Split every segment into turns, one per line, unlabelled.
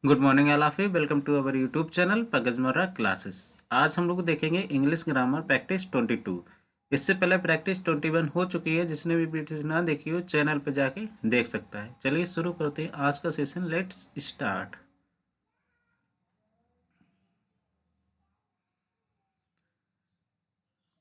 Good morning all of you. Welcome to our YouTube channel पगजमोरा classes. आज हम लोग देखेंगे इंग्लिश ग्रामर प्रैक्टिस 22। इससे पहले प्रैक्टिस 21 हो चुकी है। जिसने भी वीडियो ना देखी हो चैनल पर जाके देख सकता है। चलिए शुरू करते हैं आज का session. Let's start.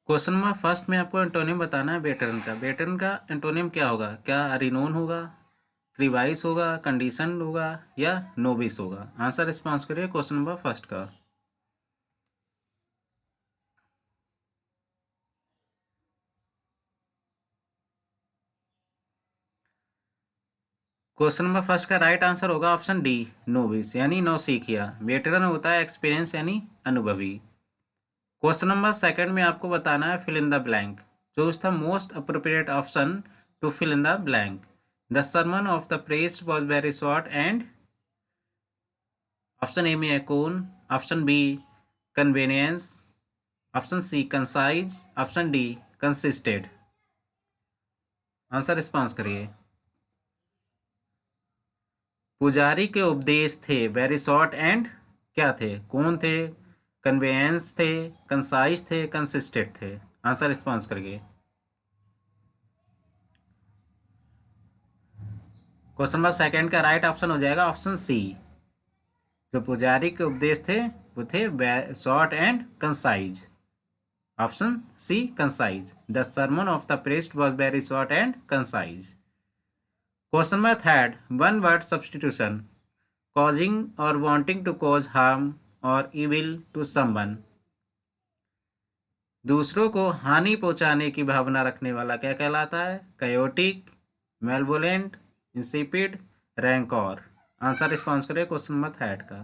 Question number first में आपको एंटोनिम बताना है वेटरन का। वेटरन का एंटोनिम क्या होगा? क्या रिनोन होगा, क्रिवाइस होगा, कंडीशन होगा या नोविस होगा? आंसर रिस्पॉन्स करिए क्वेश्चन नंबर फर्स्ट का। क्वेश्चन नंबर फर्स्ट का राइट आंसर होगा ऑप्शन डी, नोविस यानी नौसिखिया। वेटरन होता है एक्सपीरियंस यानी अनुभवी। क्वेश्चन नंबर सेकंड में आपको बताना है fill in the blank. Choose the most appropriate option to fill in the blank. The sermon of the priest was very short and option A में है कौन, option B convenience, option C concise, option D consisted. Answer response करिए। पुजारी के उपदेश थे very short and क्या थे, कौन थे, कन्वेंस थे, कंसाइज थे, कंसिस्टेंट थे? आंसर रिस्पॉन्स करिए। क्वेश्चन नंबर सेकंड का राइट ऑप्शन हो जाएगा ऑप्शन सी। जो पुजारी के उपदेश थे वो थे short and concise. Option C concise. The sermon of the priest was very short and concise। Question number third, one word substitution. causing or wanting to cause harm or evil to someone। दूसरों को हानि पहुंचाने की भावना रखने वाला क्या कहलाता है? कयोटिक, मेलवोलेंट, इंसिपिड, रैंकॉर। आंसर रिस्पॉन्स करें क्वेश्चन नंबर थर्ड का।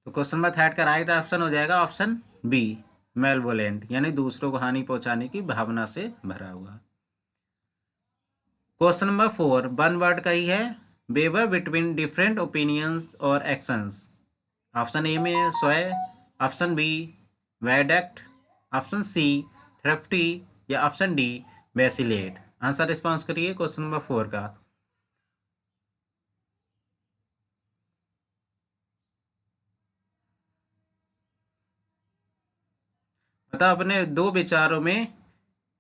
तो क्वेश्चन नंबर थर्ड का राइट ऑप्शन हो जाएगा ऑप्शन बी, मेलवोलेंट यानी दूसरों को हानि पहुंचाने की भावना से भरा हुआ। Question number four one word का ही है। वेवर बिटवीन डिफरेंट ओपिनियंस और एक्शंस। ऑप्शन ए में स्वय, ऑप्शन बी वैडक्ट, ऑप्शन सी थ्रिफ्टी या option D vacillate. Answer response करिए क्वेश्चन नंबर फोर का। मतलब अपने दो विचारों में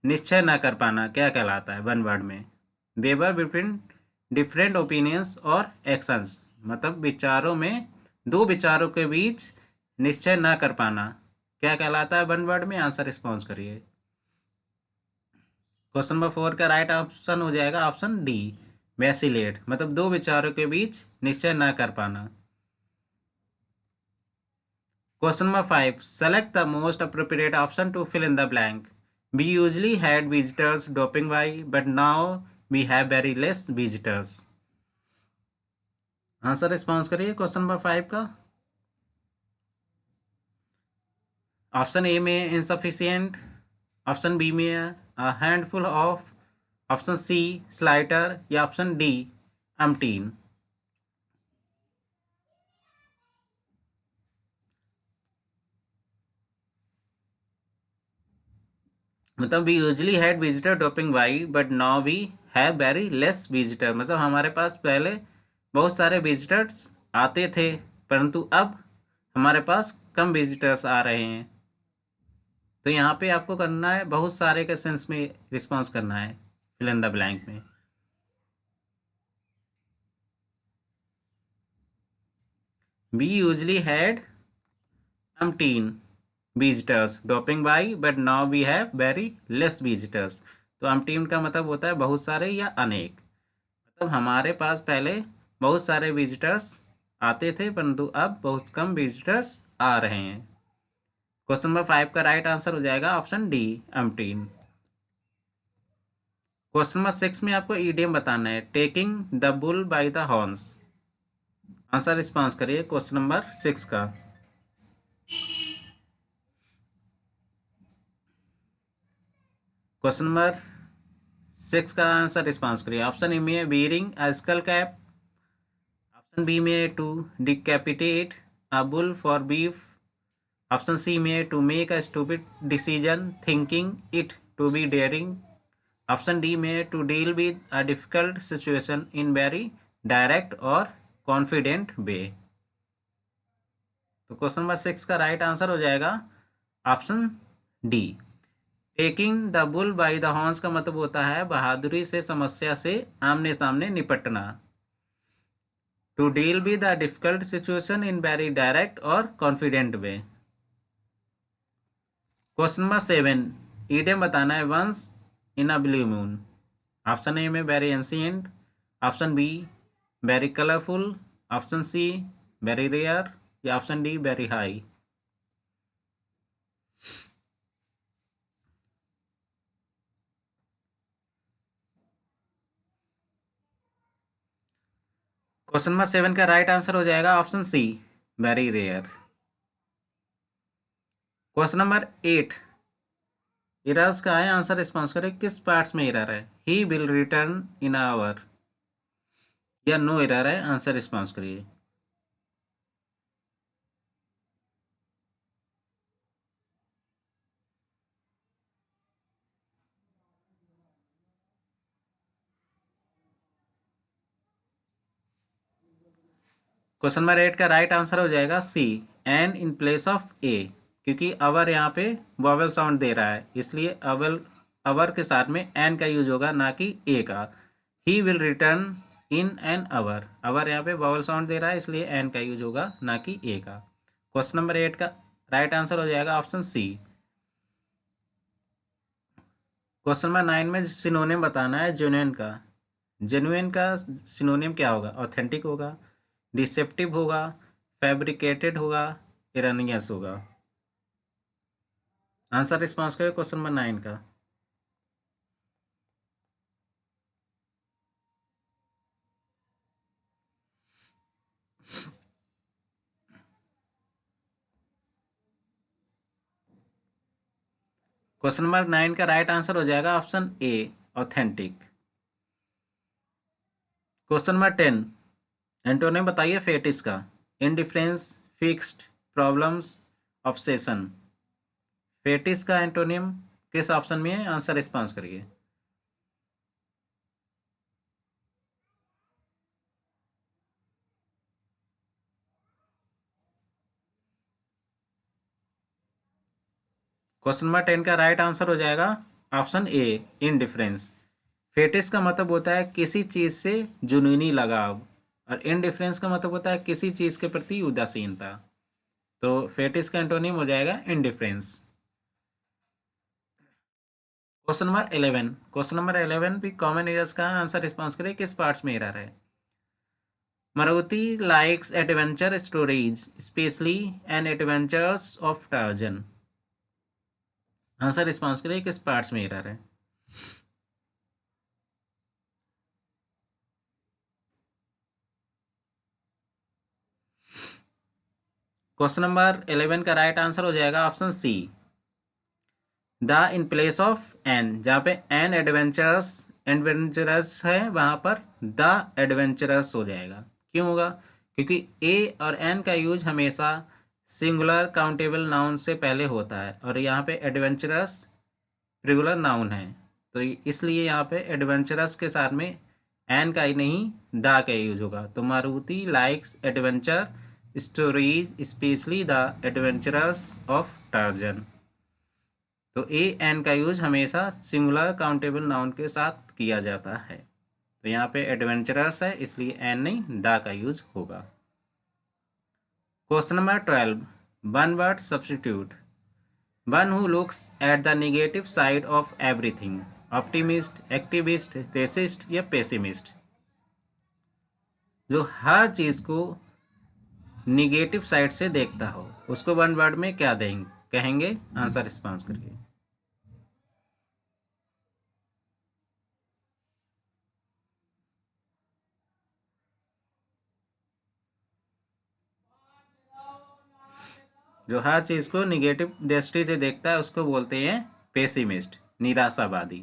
निश्चय न कर पाना क्या कहलाता है वन वर्ड में? वेवर बिटवीन डिफरेंट ओपिनियंस और एक्शंस, मतलब विचारों में दो विचारों के बीच निश्चय न कर पाना क्या कहलाता है वन वर्ड में? आंसर रिस्पॉन्स करिए। क्वेश्चन नंबर फोर का राइट ऑप्शन हो जाएगा ऑप्शन डी, वैसिलेट, मतलब दो विचारों के बीच निश्चय न कर पाना। Question number five, select the most appropriate option to fill in the blank. We usually had visitors dropping by, but now we have very less visitors। Answer response करिए question number five का। Option A में insufficient, option B में handful of, option C slighter या option D umpteen. मतलब we usually had visitor dropping by but now we have very less visitor, मतलब हमारे पास पहले बहुत सारे विजिटर्स आते थे परंतु अब हमारे पास कम विजिटर्स आ रहे हैं। तो यहाँ पे आपको करना है बहुत सारे के सेंस में रिस्पॉन्स करना है फिल इन द ब्लैंक में। We usually had umpteen visitors dropping by but now we have very less visitors. तो अमटीन का मतलब होता है बहुत सारे या अनेक, मतलब हमारे पास पहले बहुत सारे विजिटर्स आते थे परंतु अब बहुत कम विजिटर्स आ रहे हैं। क्वेश्चन नंबर फाइव का राइट आंसर हो जाएगा ऑप्शन डी, अमटीन। क्वेश्चन नंबर सिक्स में आपको ईडियम बताना है, taking the bull by the horns. Answer response करिए क्वेश्चन नंबर सिक्स का। क्वेश्चन नंबर सिक्स का आंसर रिस्पॉन्स करिए। ऑप्शन ए में wearing a skull cap, option B में to decapitate a bull for beef, option C में to make a stupid decision thinking it to be daring, option D में to deal with a difficult situation in very direct और confident way. तो question number 6 का right answer हो जाएगा option D. Taking the bull by the horns का मतलब होता है बहादुरी से समस्या से आमने सामने निपटना। To deal with a difficult situation in very direct और confident way. Question number 7, idiom बताना है once in a blue moon. Option A में very ancient, option B very colourful, option C very rare या option D very high. Question number 7 का right answer हो जाएगा option C very rare. Question number 8, errors का है answer response करें किस parts में एरर है। He will return in hour या नो एरर है, आंसर रिस्पॉन्स करिए। क्वेश्चन नंबर 8 का राइट आंसर हो जाएगा C and in place of A, क्योंकि अवर यहाँ पे वॉवेल साउंड दे रहा है इसलिए अवर अवर के साथ में एन का यूज होगा ना कि ए का। He will return in an hour, hour यहाँ पे वॉवेल साउंड दे रहा है इसलिए एन का यूज होगा ना कि ए का। क्वेश्चन नंबर 8 का राइट आंसर हो जाएगा ऑप्शन सी। क्वेश्चन नंबर 9 में सिनोनिम बताना है जेन्युइन का। जेन्युइन का सिनोनिम क्या होगा। ऑथेंटिक होगा, डिसेप्टिव होगा, फैब्रिकेटेड होगा, इरानियस होगा। आंसर रिस्पॉन्स करें क्वेश्चन नंबर 9 का। क्वेश्चन नंबर 9 का राइट आंसर हो जाएगा option A authentic. Question number 10, antonym बताइए फेटिस का। Indifference, fixed, problems, obsession. Fetish का एंटोनिम किस ऑप्शन में है, आंसर रिस्पॉन्स करिए। क्वेश्चन नंबर 10 का राइट आंसर हो जाएगा ऑप्शन ए इनडिफरेंस। फेटिस का मतलब होता है किसी चीज़ से जुनूनी लगाव और इनडिफरेंस का मतलब होता है किसी चीज़ के प्रति उदासीनता। तो फेटिस का एंटोनिम हो जाएगा indifference. Question number 11, question number 11 भी कॉमन एरर्स का आंसर रिस्पॉन्स करें किस पार्ट्स में एरर है। Maruti likes adventure stories specially and adventures of torsion. Answer response करिए किस पार्ट्स में एरर है। क्वेश्चन नंबर 11 का राइट आंसर हो जाएगा option C the in place of an, जहाँ पे एन एडवेंचरस एडवेंचरस है वहाँ पर द एडवेंचरस हो जाएगा। क्यों होगा, क्योंकि ए और एन का यूज हमेशा सिंगुलर काउंटेबल नाउन से पहले होता है और यहाँ पे एडवेंचरस प्रिगुलर नाउन है। तो इसलिए यहाँ पे एडवेंचरस के साथ में एन का ही नहीं द का यूज होगा। तो Maruti likes adventure stories specially the adventurous of torsion. तो ए एन का यूज हमेशा सिंगुलर काउंटेबल नाउन के साथ किया जाता है। तो यहाँ पे एडवेंचरस है इसलिए एन नहीं द का यूज होगा। Question number 12, one word substitute. One who looks at the negative side of everything. Optimist, activist, racist या पेसिमिस्ट। जो हर चीज़ को निगेटिव साइड से देखता हो उसको वन वर्ड में क्या देंगे कहेंगे, आंसर रिस्पॉन्स करिए। जो हर चीज़ को निगेटिव दृष्टि से देखता है उसको बोलते हैं पेसिमिस्ट, निराशावादी।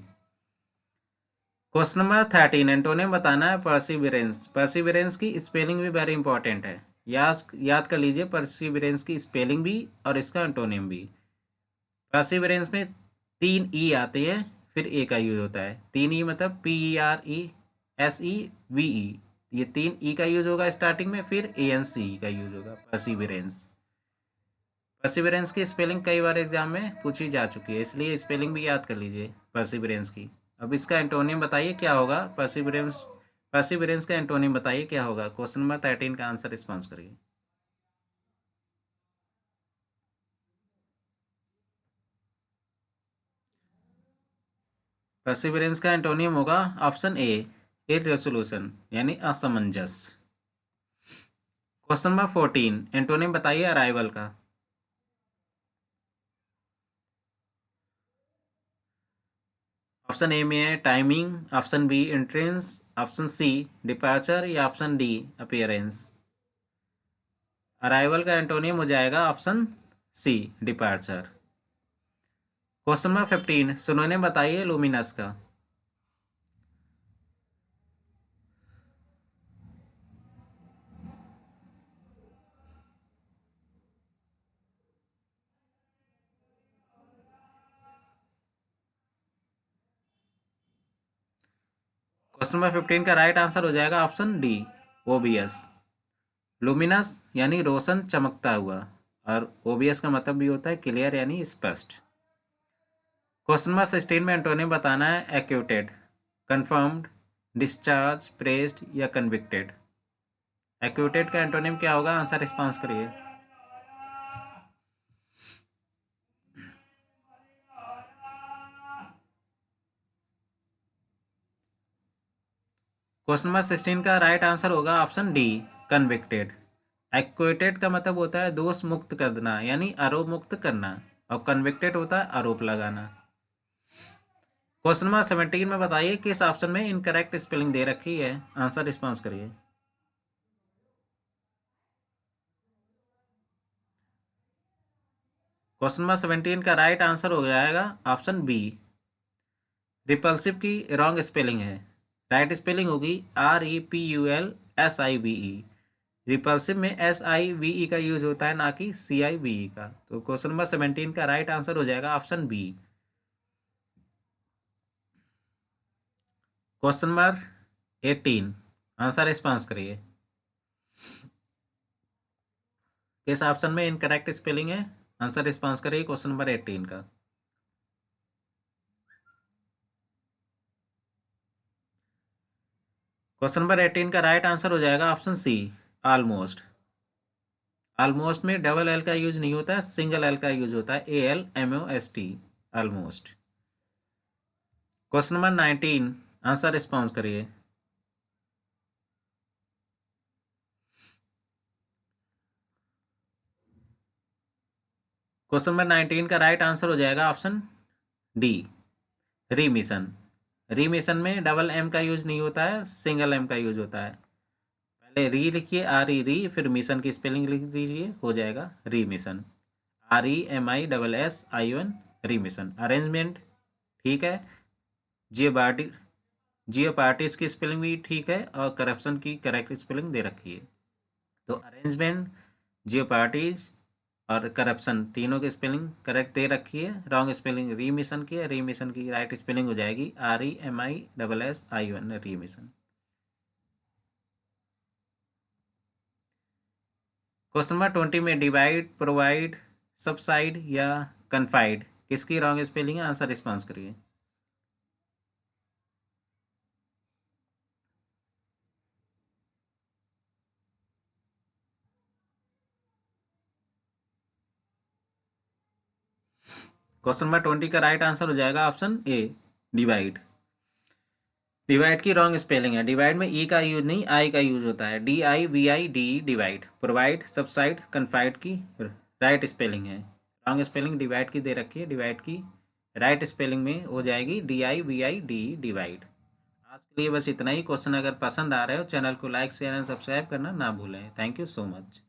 क्वेश्चन नंबर 13, एंटोनिम बताना है परसिविरेंस। परसिविरेंस की स्पेलिंग भी वेरी इंपॉर्टेंट है, याद कर लीजिए परसिविरेंस की स्पेलिंग भी और इसका एंटोनिम भी। परसिविरेंस में 3 ई आती है, फिर ए का यूज होता है। 3 ई मतलब PERESEVE, ये 3 ई का यूज होगा स्टार्टिंग में, फिर ANC का यूज होगा, परसिवरेंस। परसिवरेंस की स्पेलिंग कई बार एग्जाम में पूछी जा चुकी है, इसलिए स्पेलिंग भी याद कर लीजिए परसिवरेंस की। अब इसका एंटोनियम बताइए क्या होगा, परसिवरेंस। परसिवरेंस का एंटोनियम बताइए क्या होगा। क्वेश्चन नंबर 13 का आंसर रिस्पॉन्स करिए। परसिवरेंस का एंटोनियम होगा ऑप्शन ए, इररेसोल्यूशन यानी असमंजस। क्वेश्चन नंबर 14, एंटोनिम बताइए अराइवल का। ऑप्शन ए में है timing, option B entrance, option C departure या ऑप्शन डी अपीयरेंस। अराइवल का एंटोनिम हो जाएगा option C departure. Question number 15, synonym बताइए लुमिनस का। क्वेश्चन नंबर 15 का राइट आंसर हो जाएगा ऑप्शन डी, ओबियस। लुमिनस यानी रोशन चमकता हुआ, और ओबियस का मतलब भी होता है क्लियर यानी स्पष्ट। क्वेश्चन नंबर 16 में एंटोनिम बताना है एक्यूटेड, कंफर्म्ड, डिस्चार्ज, प्रेस्ड या कन्विक्टेड। एक्यूटेड का एंटोनिम क्या होगा, आंसर रिस्पॉन्स करिए। क्वेश्चन नंबर 16 का राइट आंसर होगा ऑप्शन डी, कन्विक्टेड। एक्यूटेड का मतलब होता है दोष मुक्त कर देना यानी आरोप मुक्त करना, और कन्विक्टेड होता है आरोप लगाना। क्वेश्चन नंबर 17 में बताइए किस ऑप्शन में इनकरेक्ट स्पेलिंग दे रखी है, आंसर रिस्पॉन्स करिए। क्वेश्चन नंबर 17 का राइट आंसर हो जाएगा ऑप्शन बी, रिपल्सिव की रॉन्ग स्पेलिंग है। राइट स्पेलिंग होगी REPULSIVE। रिपल्सिव में SIVE का यूज होता है, ना कि CIVE का। तो क्वेश्चन नंबर 17 का राइट आंसर हो जाएगा option B. Question number 18, answer response करिए। किस ऑप्शन में इनकरेक्ट स्पेलिंग है, आंसर रिस्पॉन्स करिए क्वेश्चन नंबर 18 का। क्वेश्चन नंबर 18 का राइट आंसर हो जाएगा ऑप्शन सी, ऑलमोस्ट। ऑलमोस्ट में डबल एल का यूज नहीं होता है, सिंगल एल का यूज होता है, ALMOST, almost. Question number 19, answer response करिए। क्वेश्चन नंबर 19 का राइट आंसर हो जाएगा ऑप्शन डी, रीमिशन। रीमिशन में डबल एम का यूज नहीं होता है, सिंगल एम का यूज होता है। पहले री लिखिए, RE, फिर मिशन की स्पेलिंग लिख दीजिए, हो जाएगा रीमिशन, REMISSION, रीमिशन। अरेंजमेंट ठीक है, जियोपार्टी, जियोपार्टिस की स्पेलिंग भी ठीक है, और करप्शन की करेक्ट स्पेलिंग दे रखी है। तो अरेंजमेंट, जियोपार्टीज और करप्शन तीनों की स्पेलिंग करेक्ट दे रखी है। रॉन्ग स्पेलिंग रीमिशन की है, रीमिशन की राइट स्पेलिंग हो जाएगी REMISSION, रीमिशन। क्वेश्चन नंबर 20 में डिवाइड, प्रोवाइड, सबसाइड या कन्फाइड, किसकी रॉन्ग स्पेलिंग है, आंसर रिस्पॉन्स करिए। क्वेश्चन नंबर 20 का राइट आंसर हो जाएगा ऑप्शन ए, डिवाइड। डिवाइड की रॉन्ग स्पेलिंग है, डिवाइड में ई का यूज नहीं, आई का यूज होता है, DIVID, divide. Provide, subside, confide की राइट स्पेलिंग है। रॉन्ग स्पेलिंग डिवाइड की दे रखी है, डिवाइड की राइट स्पेलिंग में हो जाएगी DIVID, डिवाइड। आज के लिए बस इतना ही। क्वेश्चन अगर पसंद आ रहे हो, चैनल को लाइक शेयर एंड सब्सक्राइब करना ना भूलें। Thank you so much.